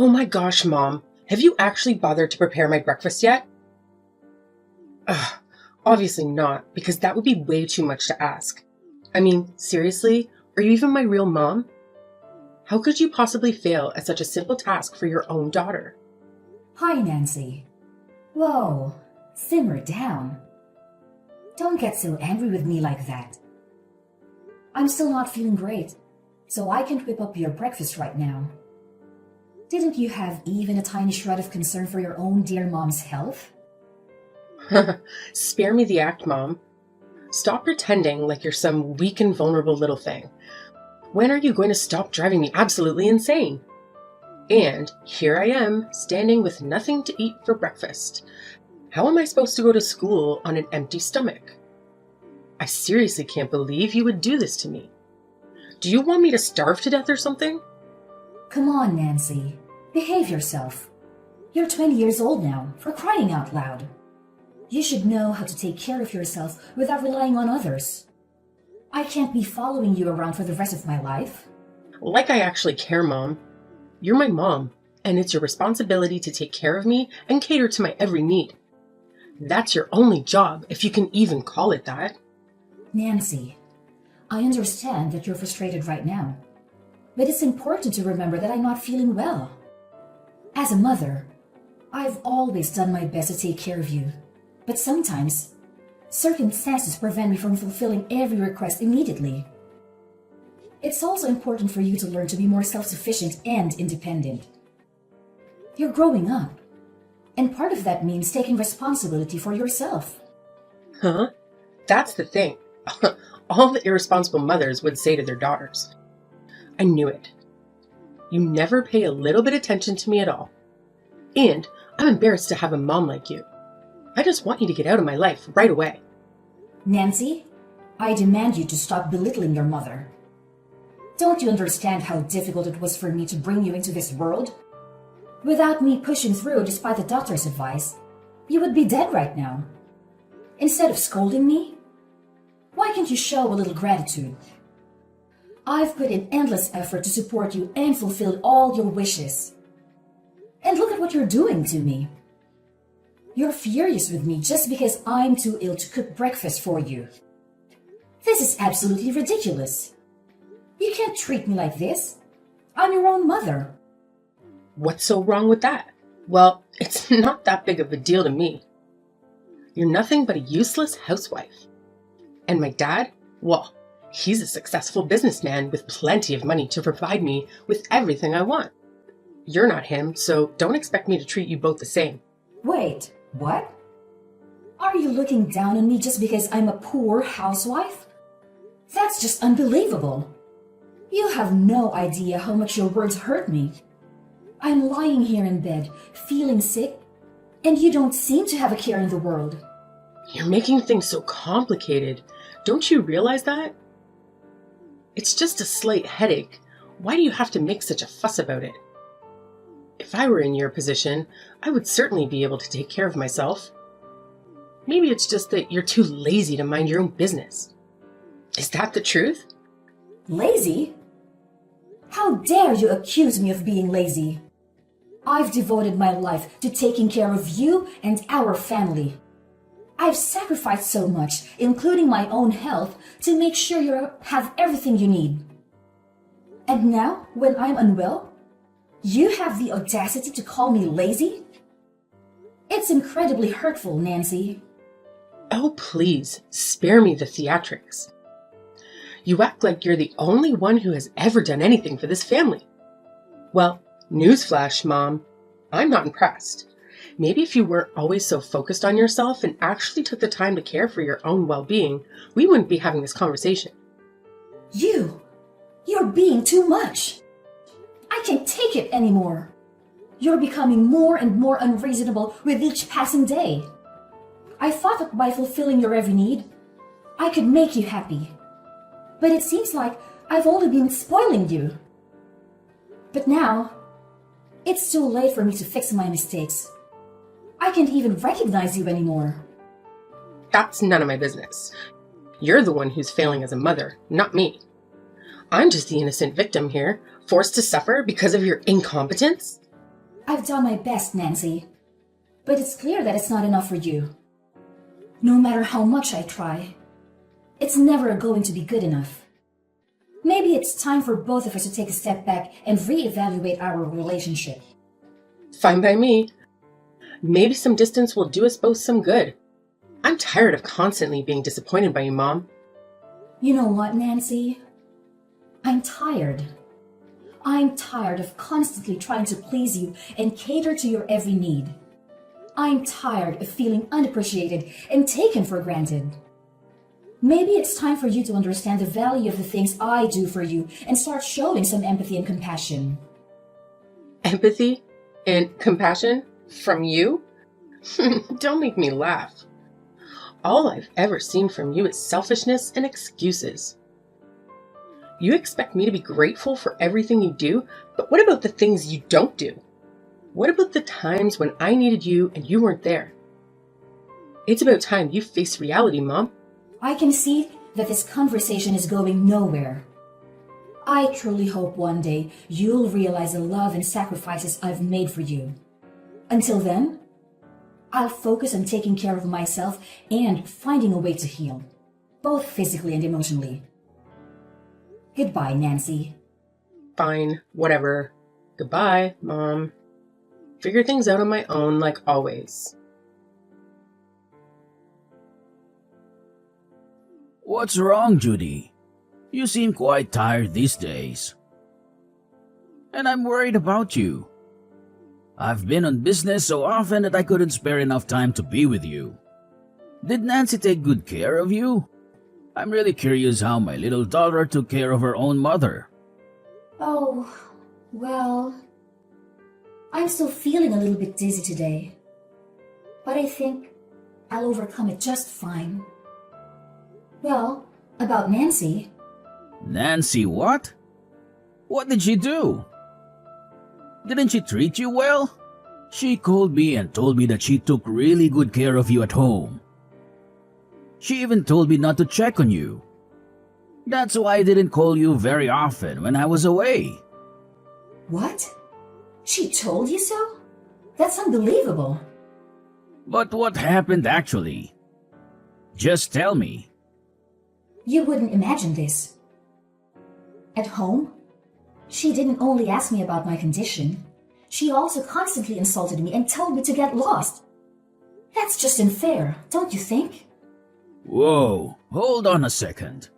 Oh my gosh, Mom. Have you actually bothered to prepare my breakfast yet? Ugh, obviously not, because that would be way too much to ask. I mean, seriously? Are you even my real mom? How could you possibly fail at such a simple task for your own daughter? Hi, Nancy. Whoa, simmer down. Don't get so angry with me like that. I'm still not feeling great, so I can't whip up your breakfast right now. Didn't you have even a tiny shred of concern for your own dear mom's health? Spare me the act, Mom. Stop pretending like you're some weak and vulnerable little thing. When are you going to stop driving me absolutely insane? And here I am, standing with nothing to eat for breakfast. How am I supposed to go to school on an empty stomach? I seriously can't believe you would do this to me. Do you want me to starve to death or something? Come on, Nancy. Behave yourself. You're 20 years old now, for crying out loud. You should know how to take care of yourself without relying on others. I can't be following you around for the rest of my life. Like I actually care, Mom. You're my mom, and it's your responsibility to take care of me and cater to my every need. That's your only job, if you can even call it that. Nancy, I understand that you're frustrated right now, but it's important to remember that I'm not feeling well. As a mother, I've always done my best to take care of you, but sometimes circumstances prevent me from fulfilling every request immediately. It's also important for you to learn to be more self-sufficient and independent. You're growing up, and part of that means taking responsibility for yourself. Huh? That's the thing. All the irresponsible mothers would say to their daughters. I knew it. You never pay a little bit attention to me at all. And I'm embarrassed to have a mom like you. I just want you to get out of my life right away. Nancy, I demand you to stop belittling your mother. Don't you understand how difficult it was for me to bring you into this world? Without me pushing through despite the doctor's advice, you would be dead right now. Instead of scolding me, why can't you show a little gratitude? I've put in endless effort to support you and fulfill all your wishes. And look at what you're doing to me. You're furious with me just because I'm too ill to cook breakfast for you. This is absolutely ridiculous. You can't treat me like this. I'm your own mother. What's so wrong with that? Well, it's not that big of a deal to me. You're nothing but a useless housewife. And my dad? Well, he's a successful businessman with plenty of money to provide me with everything I want. You're not him, so don't expect me to treat you both the same. Wait, what? Are you looking down on me just because I'm a poor housewife? That's just unbelievable. You have no idea how much your words hurt me. I'm lying here in bed, feeling sick, and you don't seem to have a care in the world. You're making things so complicated. Don't you realize that? It's just a slight headache. Why do you have to make such a fuss about it? If I were in your position, I would certainly be able to take care of myself. Maybe it's just that you're too lazy to mind your own business. Is that the truth? Lazy? How dare you accuse me of being lazy? I've devoted my life to taking care of you and our family. I've sacrificed so much, including my own health, to make sure you have everything you need. And now, when I'm unwell, you have the audacity to call me lazy? It's incredibly hurtful, Nancy. Oh, please, spare me the theatrics. You act like you're the only one who has ever done anything for this family. Well, newsflash, Mom, I'm not impressed. Maybe if you weren't always so focused on yourself and actually took the time to care for your own well-being, we wouldn't be having this conversation. You're being too much. I can't take it anymore. You're becoming more and more unreasonable with each passing day. I thought that by fulfilling your every need, I could make you happy. But it seems like I've only been spoiling you. But now, it's too late for me to fix my mistakes. I can't even recognize you anymore. That's none of my business. You're the one who's failing as a mother, not me. I'm just the innocent victim here, forced to suffer because of your incompetence. I've done my best, Nancy. But it's clear that it's not enough for you. No matter how much I try, it's never going to be good enough. Maybe it's time for both of us to take a step back and reevaluate our relationship. Fine by me. Maybe some distance will do us both some good. I'm tired of constantly being disappointed by you, Mom. You know what, Nancy? I'm tired. I'm tired of constantly trying to please you and cater to your every need. I'm tired of feeling unappreciated and taken for granted. Maybe it's time for you to understand the value of the things I do for you and start showing some empathy and compassion. Empathy and compassion from you? Don't make me laugh. All I've ever seen from you is selfishness and excuses. You expect me to be grateful for everything you do, but what about the things you don't do? What about the times when I needed you and you weren't there? It's about time you face reality, Mom. I can see that this conversation is going nowhere. I truly hope one day you'll realize the love and sacrifices I've made for you. Until then, I'll focus on taking care of myself and finding a way to heal, both physically and emotionally. Goodbye, Nancy. Fine, whatever. Goodbye, Mom. Figure things out on my own like always. What's wrong, Judy? You seem quite tired these days. And I'm worried about you. I've been on business so often that I couldn't spare enough time to be with you. Did Nancy take good care of you? I'm really curious how my little daughter took care of her own mother. Oh, well, I'm still feeling a little bit dizzy today. But I think I'll overcome it just fine. Well, about Nancy. Nancy what? What did she do? Didn't she treat you well? She called me and told me that she took really good care of you at home. She even told me not to check on you. That's why I didn't call you very often when I was away. What? She told you so? That's unbelievable. But what happened actually? Just tell me. You wouldn't imagine this. At home, she didn't only ask me about my condition, she also constantly insulted me and told me to get lost. That's just unfair, don't you think? Whoa, hold on a second.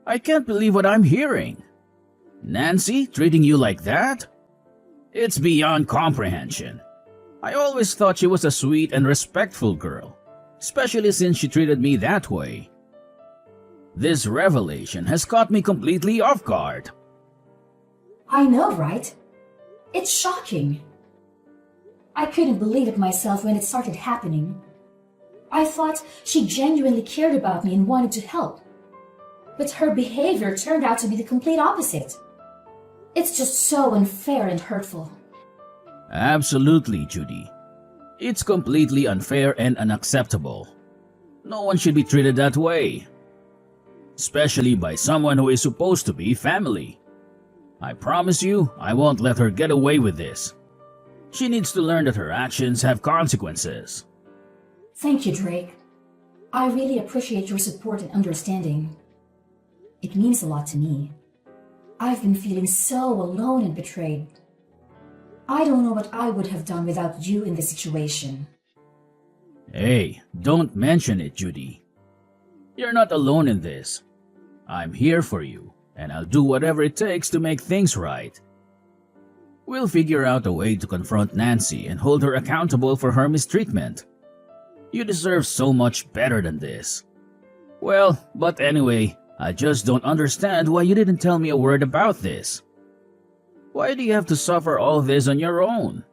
I can't believe what I'm hearing. Nancy treating you like that? It's beyond comprehension. I always thought she was a sweet and respectful girl, especially since she treated me that way. This revelation has caught me completely off guard. I know, right? It's shocking. I couldn't believe it myself when it started happening. I thought she genuinely cared about me and wanted to help. But her behavior turned out to be the complete opposite. It's just so unfair and hurtful. Absolutely, Judy. It's completely unfair and unacceptable. No one should be treated that way. Especially by someone who is supposed to be family. I promise you, I won't let her get away with this. She needs to learn that her actions have consequences. Thank you, Drake. I really appreciate your support and understanding. It means a lot to me. I've been feeling so alone and betrayed. I don't know what I would have done without you in this situation. Hey, don't mention it, Judy. You're not alone in this. I'm here for you, and I'll do whatever it takes to make things right. We'll figure out a way to confront Nancy and hold her accountable for her mistreatment. You deserve so much better than this. Well, but anyway, I just don't understand why you didn't tell me a word about this. Why do you have to suffer all this on your own?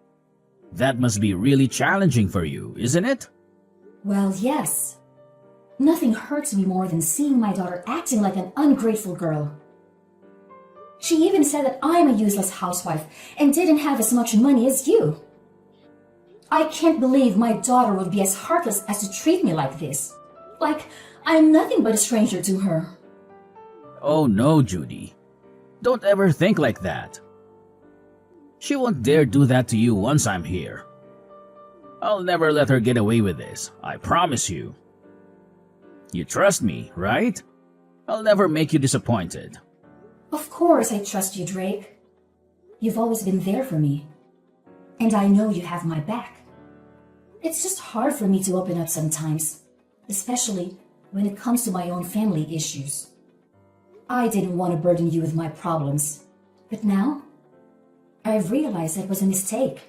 That must be really challenging for you, isn't it? Well, yes. Nothing hurts me more than seeing my daughter acting like an ungrateful girl. She even said that I'm a useless housewife and didn't have as much money as you. I can't believe my daughter would be as heartless as to treat me like this. Like I'm nothing but a stranger to her. Oh no, Judy. Don't ever think like that. She won't dare do that to you once I'm here. I'll never let her get away with this, I promise you. You trust me, right? I'll never make you disappointed. Of course I trust you, Drake. You've always been there for me. And I know you have my back. It's just hard for me to open up sometimes, especially when it comes to my own family issues. I didn't want to burden you with my problems, but now I've realized that was a mistake.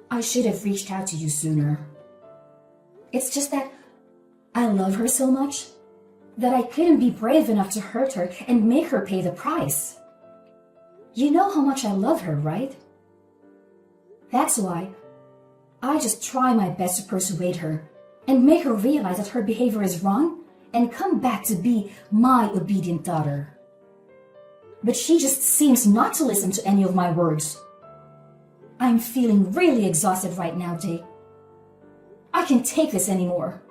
I should have reached out to you sooner. It's just that I love her so much that I couldn't be brave enough to hurt her and make her pay the price. You know how much I love her, right? That's why I just try my best to persuade her and make her realize that her behavior is wrong and come back to be my obedient daughter. But she just seems not to listen to any of my words. I'm feeling really exhausted right now, Jake. I can't take this anymore.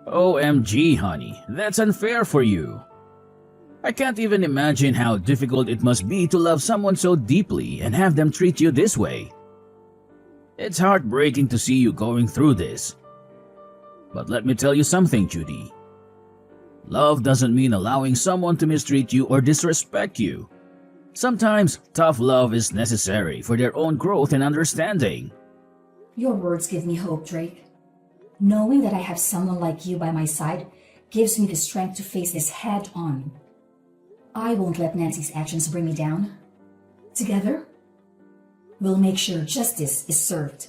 OMG, honey, that's unfair for you. I can't even imagine how difficult it must be to love someone so deeply and have them treat you this way. It's heartbreaking to see you going through this. But let me tell you something, Judy. Love doesn't mean allowing someone to mistreat you or disrespect you. Sometimes tough love is necessary for their own growth and understanding. Your words give me hope, Drake. Knowing that I have someone like you by my side gives me the strength to face this head on. I won't let Nancy's actions bring me down. Together, we'll make sure justice is served.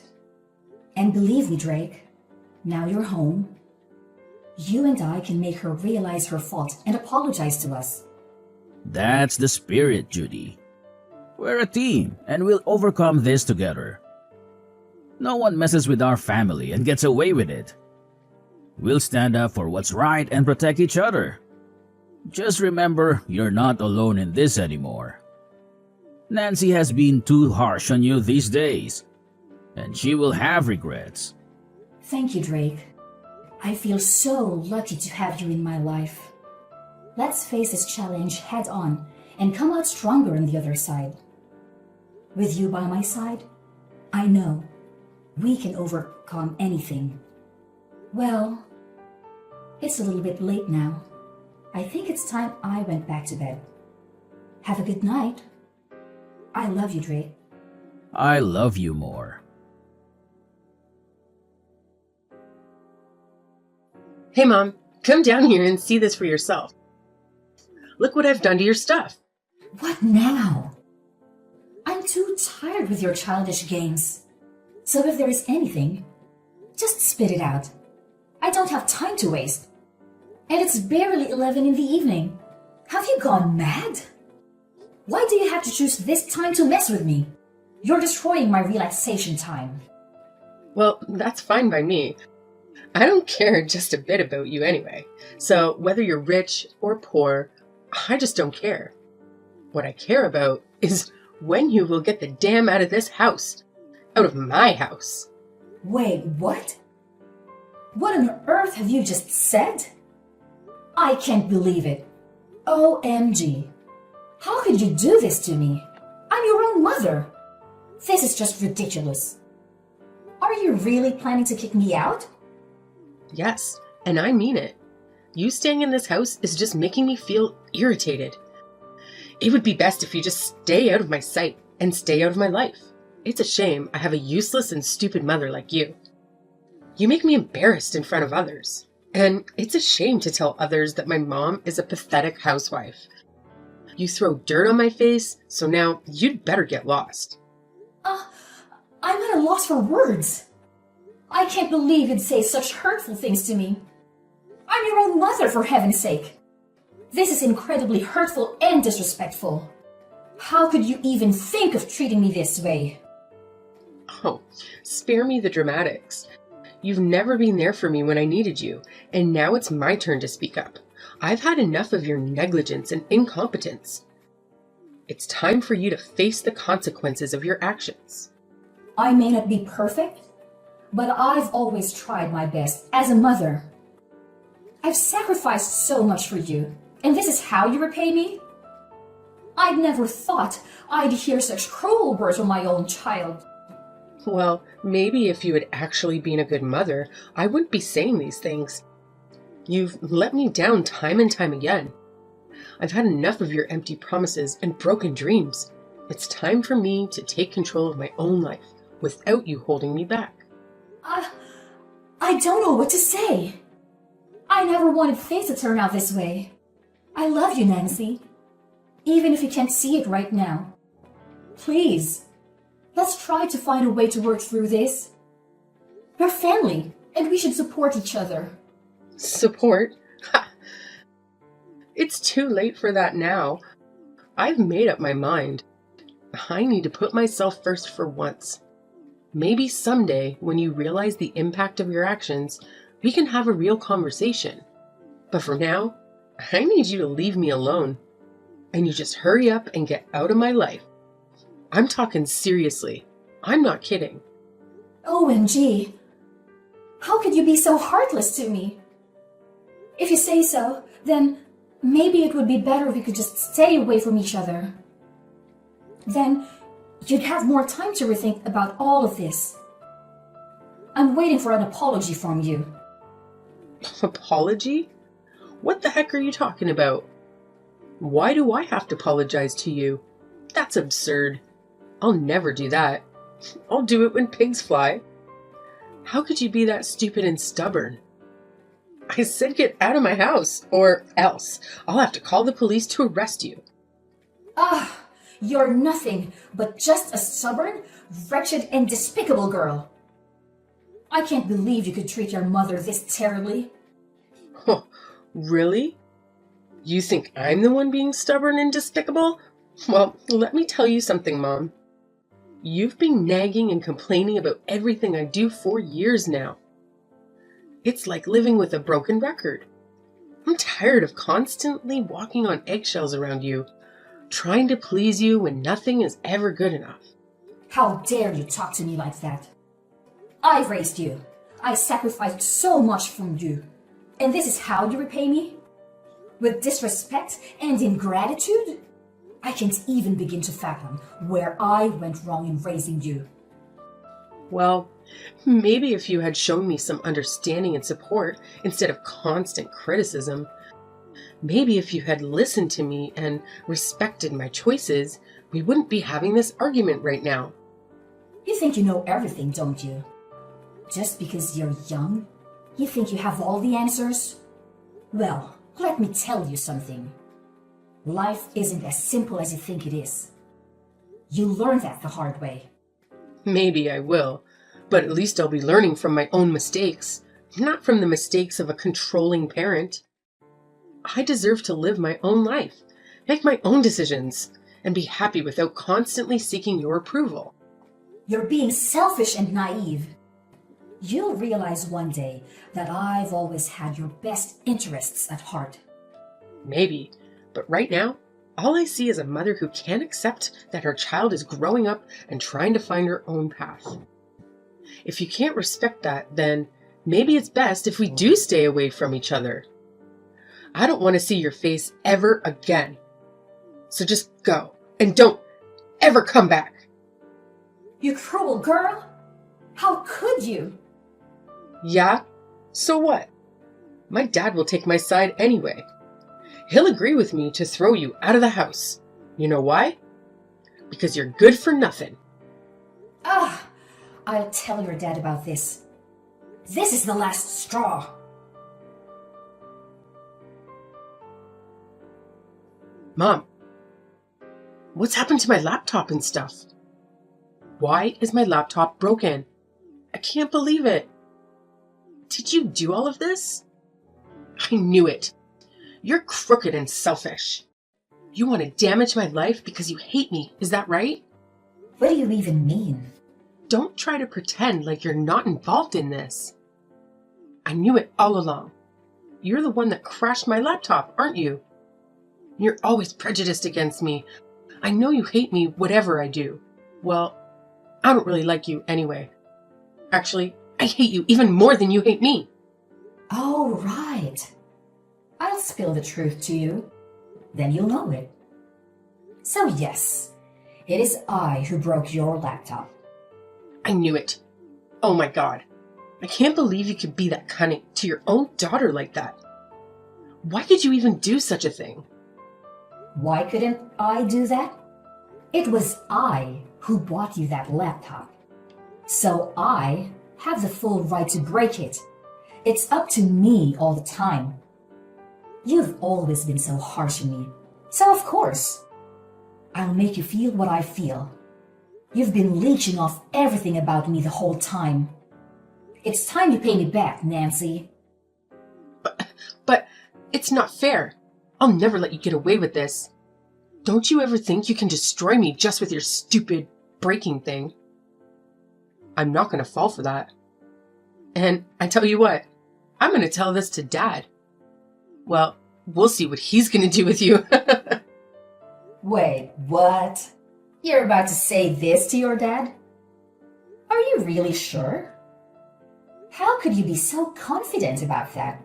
And believe me, Drake, now you're home. You and I can make her realize her fault and apologize to us. That's the spirit, Judy. We're a team and we'll overcome this together. No one messes with our family and gets away with it. We'll stand up for what's right and protect each other. Just remember, you're not alone in this anymore. Nancy has been too harsh on you these days, and she will have regrets. Thank you, Drake. I feel so lucky to have you in my life. Let's face this challenge head on and come out stronger on the other side. With you by my side, I know we can overcome anything. Well, it's a little bit late now. I think it's time I went back to bed. Have a good night. I love you, Drake. I love you more. Hey, Mom, come down here and see this for yourself. Look what I've done to your stuff. What now? I'm too tired with your childish games. So if there is anything, just spit it out. I don't have time to waste. And it's barely 11 in the evening. Have you gone mad? Why do you have to choose this time to mess with me? You're destroying my relaxation time. Well, that's fine by me. I don't care just a bit about you anyway. So whether you're rich or poor, I just don't care. What I care about is when you will get the damn out of this house. Out of my house. Wait, what? What on earth have you just said? I can't believe it. OMG. How could you do this to me? I'm your own mother. This is just ridiculous. Are you really planning to kick me out? Yes, and I mean it. You staying in this house is just making me feel irritated. It would be best if you just stay out of my sight and stay out of my life. It's a shame I have a useless and stupid mother like you. You make me embarrassed in front of others. And it's a shame to tell others that my mom is a pathetic housewife. You throw dirt on my face, so now you'd better get lost. I'm at a loss for words. I can't believe you'd say such hurtful things to me. I'm your own mother, for heaven's sake. This is incredibly hurtful and disrespectful. How could you even think of treating me this way? Oh, spare me the dramatics. You've never been there for me when I needed you, and now it's my turn to speak up. I've had enough of your negligence and incompetence. It's time for you to face the consequences of your actions. I may not be perfect, but I've always tried my best as a mother. I've sacrificed so much for you, and this is how you repay me? I'd never thought I'd hear such cruel words from my own child. Well, maybe if you had actually been a good mother, I wouldn't be saying these things. You've let me down time and time again. I've had enough of your empty promises and broken dreams. It's time for me to take control of my own life without you holding me back. I don't know what to say. I never wanted things to turn out this way. I love you, Nancy. Even if you can't see it right now. Please, let's try to find a way to work through this. We're family, and we should support each other. Support? Ha! It's too late for that now. I've made up my mind. I need to put myself first for once. Maybe someday, when you realize the impact of your actions, we can have a real conversation. But for now, I need you to leave me alone. And you just hurry up and get out of my life. I'm talking seriously. I'm not kidding. OMG. How could you be so heartless to me? If you say so, then maybe it would be better if we could just stay away from each other. Then you'd have more time to rethink about all of this. I'm waiting for an apology from you. Apology? What the heck are you talking about? Why do I have to apologize to you? That's absurd. I'll never do that. I'll do it when pigs fly. How could you be that stupid and stubborn? I said get out of my house, or else I'll have to call the police to arrest you. You're nothing but just a stubborn, wretched, and despicable girl. I can't believe you could treat your mother this terribly. Oh, really? You think I'm the one being stubborn and despicable? Well, let me tell you something, Mom. You've been nagging and complaining about everything I do for years now. It's like living with a broken record. I'm tired of constantly walking on eggshells around you, trying to please you when nothing is ever good enough. How dare you talk to me like that? I raised you. I sacrificed so much from you. And this is how you repay me? With disrespect and ingratitude? I can't even begin to fathom where I went wrong in raising you. Well, maybe if you had shown me some understanding and support instead of constant criticism, maybe if you had listened to me and respected my choices, we wouldn't be having this argument right now. You think you know everything, don't you? Just because you're young, you think you have all the answers? Well, let me tell you something. Life isn't as simple as you think it is. You learn that the hard way. Maybe I will, but at least I'll be learning from my own mistakes, not from the mistakes of a controlling parent. I deserve to live my own life, make my own decisions, and be happy without constantly seeking your approval. You're being selfish and naive. You'll realize one day that I've always had your best interests at heart. Maybe, but right now, all I see is a mother who can't accept that her child is growing up and trying to find her own path. If you can't respect that, then maybe it's best if we do stay away from each other. I don't want to see your face ever again. So just go, and don't ever come back. You cruel girl! How could you? Yeah? So what? My dad will take my side anyway. He'll agree with me to throw you out of the house. You know why? Because you're good for nothing. I'll tell your dad about this. This is the last straw. Mom, what's happened to my laptop and stuff? Why is my laptop broken? I can't believe it. Did you do all of this? I knew it. You're crooked and selfish. You want to damage my life because you hate me, is that right? What do you even mean? Don't try to pretend like you're not involved in this. I knew it all along. You're the one that crashed my laptop, aren't you? You're always prejudiced against me. I know you hate me whatever I do. Well, I don't really like you anyway. Actually, I hate you even more than you hate me. Oh, right. I'll spill the truth to you. Then you'll know it. So yes, it is I who broke your laptop. I knew it. Oh my god. I can't believe you could be that cunning to your own daughter like that. Why could you even do such a thing? Why couldn't I do that? It was I who bought you that laptop. So I have the full right to break it. It's up to me all the time. You've always been so harsh on me. So of course, I'll make you feel what I feel. You've been leeching off everything about me the whole time. It's time you pay me back, Nancy. But it's not fair. I'll never let you get away with this. Don't you ever think you can destroy me just with your stupid breaking thing? I'm not going to fall for that. And I tell you what, I'm going to tell this to Dad. Well, we'll see what he's going to do with you. Wait, what? You're about to say this to your dad? Are you really sure? How could you be so confident about that?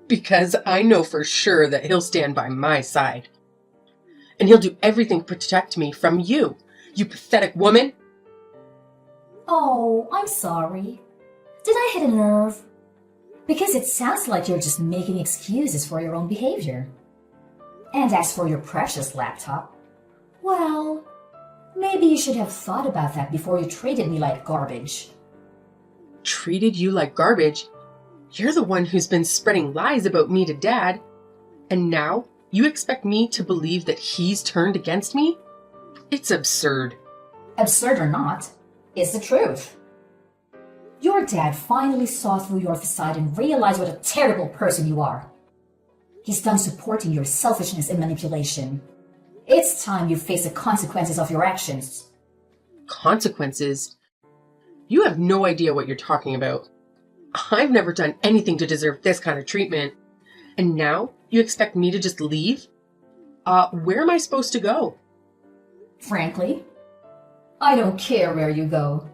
Because I know for sure that he'll stand by my side. And he'll do everything to protect me from you, you pathetic woman. Oh, I'm sorry. Did I hit a nerve? Because it sounds like you're just making excuses for your own behavior. And as for your precious laptop, well, maybe you should have thought about that before you treated me like garbage. Treated you like garbage? You're the one who's been spreading lies about me to Dad. And now you expect me to believe that he's turned against me? It's absurd. Absurd or not, it's the truth. Your dad finally saw through your facade and realized what a terrible person you are. He's done supporting your selfishness and manipulation. It's time you face the consequences of your actions. Consequences? You have no idea what you're talking about. I've never done anything to deserve this kind of treatment. And now you expect me to just leave? Where am I supposed to go? Frankly, I don't care where you go.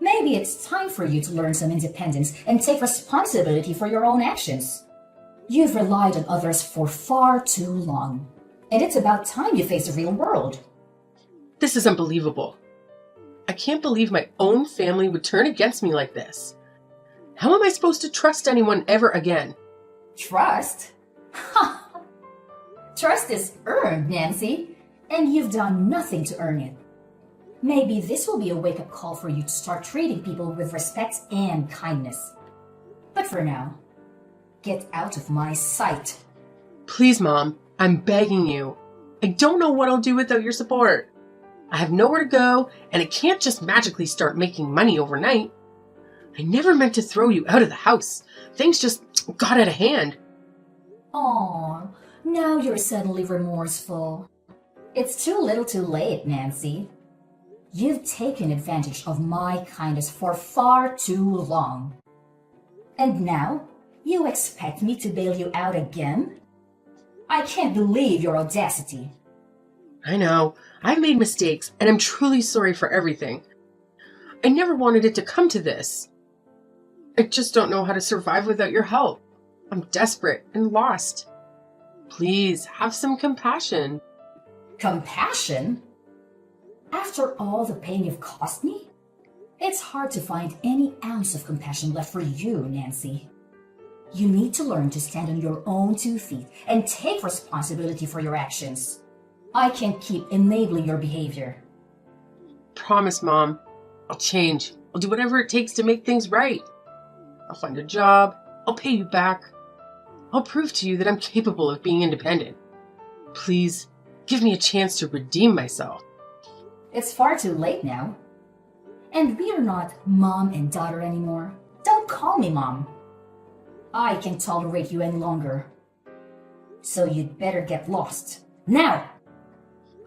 Maybe it's time for you to learn some independence and take responsibility for your own actions. You've relied on others for far too long, and it's about time you face the real world. This is unbelievable. I can't believe my own family would turn against me like this. How am I supposed to trust anyone ever again? Trust? Ha! Trust is earned, Nancy, and you've done nothing to earn it. Maybe this will be a wake-up call for you to start treating people with respect and kindness. But for now, get out of my sight. Please, Mom, I'm begging you. I don't know what I'll do without your support. I have nowhere to go, and I can't just magically start making money overnight. I never meant to throw you out of the house. Things just got out of hand. Aw, now you're suddenly remorseful. It's too little too late, Nancy. You've taken advantage of my kindness for far too long. And now, you expect me to bail you out again? I can't believe your audacity. I know, I've made mistakes, and I'm truly sorry for everything. I never wanted it to come to this. I just don't know how to survive without your help. I'm desperate and lost. Please, have some compassion. Compassion? After all the pain you've caused me? It's hard to find any ounce of compassion left for you, Nancy. You need to learn to stand on your own 2 feet and take responsibility for your actions. I can't keep enabling your behavior. Promise, Mom. I'll change. I'll do whatever it takes to make things right. I'll find a job. I'll pay you back. I'll prove to you that I'm capable of being independent. Please, give me a chance to redeem myself. It's far too late now. And we are not mom and daughter anymore. Don't call me Mom. I can't tolerate you any longer. So you'd better get lost. Now!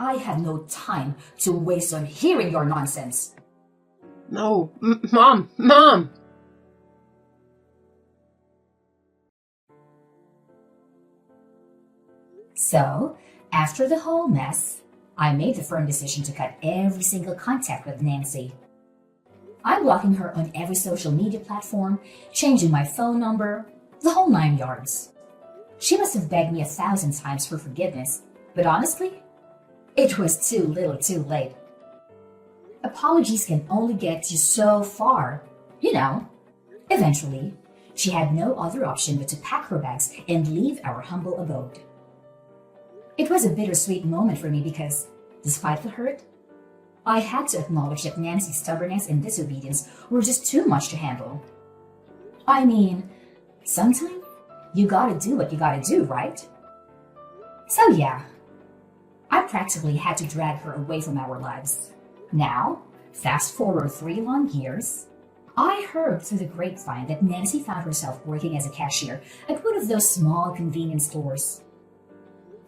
I have no time to waste on hearing your nonsense. No, Mom! Mom! So, after the whole mess, I made the firm decision to cut every single contact with Nancy. I'm blocking her on every social media platform, changing my phone number, the whole 9 yards. She must have begged me 1,000 times for forgiveness, but honestly, It was too little too late. Apologies can only get you so far. You know, eventually, she had no other option but to pack her bags and leave our humble abode. It was a bittersweet moment for me because, despite the hurt, I had to acknowledge that Nancy's stubbornness and disobedience were just too much to handle. I mean, sometimes you gotta do what you gotta do, right? So yeah, I practically had to drag her away from our lives. Now, fast forward 3 long years, I heard through the grapevine that Nancy found herself working as a cashier at one of those small convenience stores.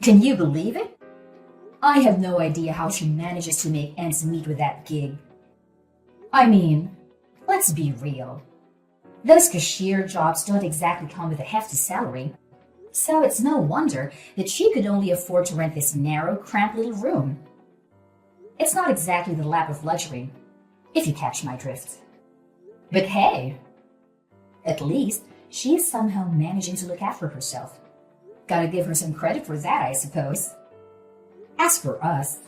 Can you believe it? I have no idea how she manages to make ends meet with that gig. I mean, let's be real. Those cashier jobs don't exactly come with a hefty salary, so it's no wonder that she could only afford to rent this narrow, cramped little room. It's not exactly the lap of luxury, if you catch my drift. But hey, at least she is somehow managing to look after herself. Gotta give her some credit for that, I suppose. As for us,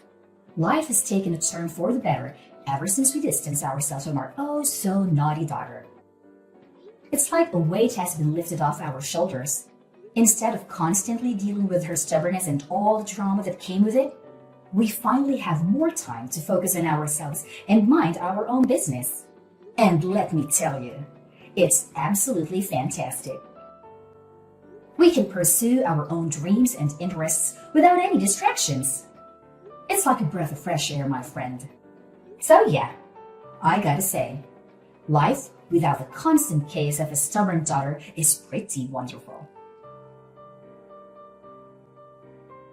life has taken a turn for the better ever since we distanced ourselves from our oh-so-naughty daughter. It's like a weight has been lifted off our shoulders. Instead of constantly dealing with her stubbornness and all the drama that came with it, we finally have more time to focus on ourselves and mind our own business. And let me tell you, it's absolutely fantastic. We can pursue our own dreams and interests without any distractions. It's like a breath of fresh air, my friend. So yeah, I gotta say, life without the constant case of a stubborn daughter is pretty wonderful.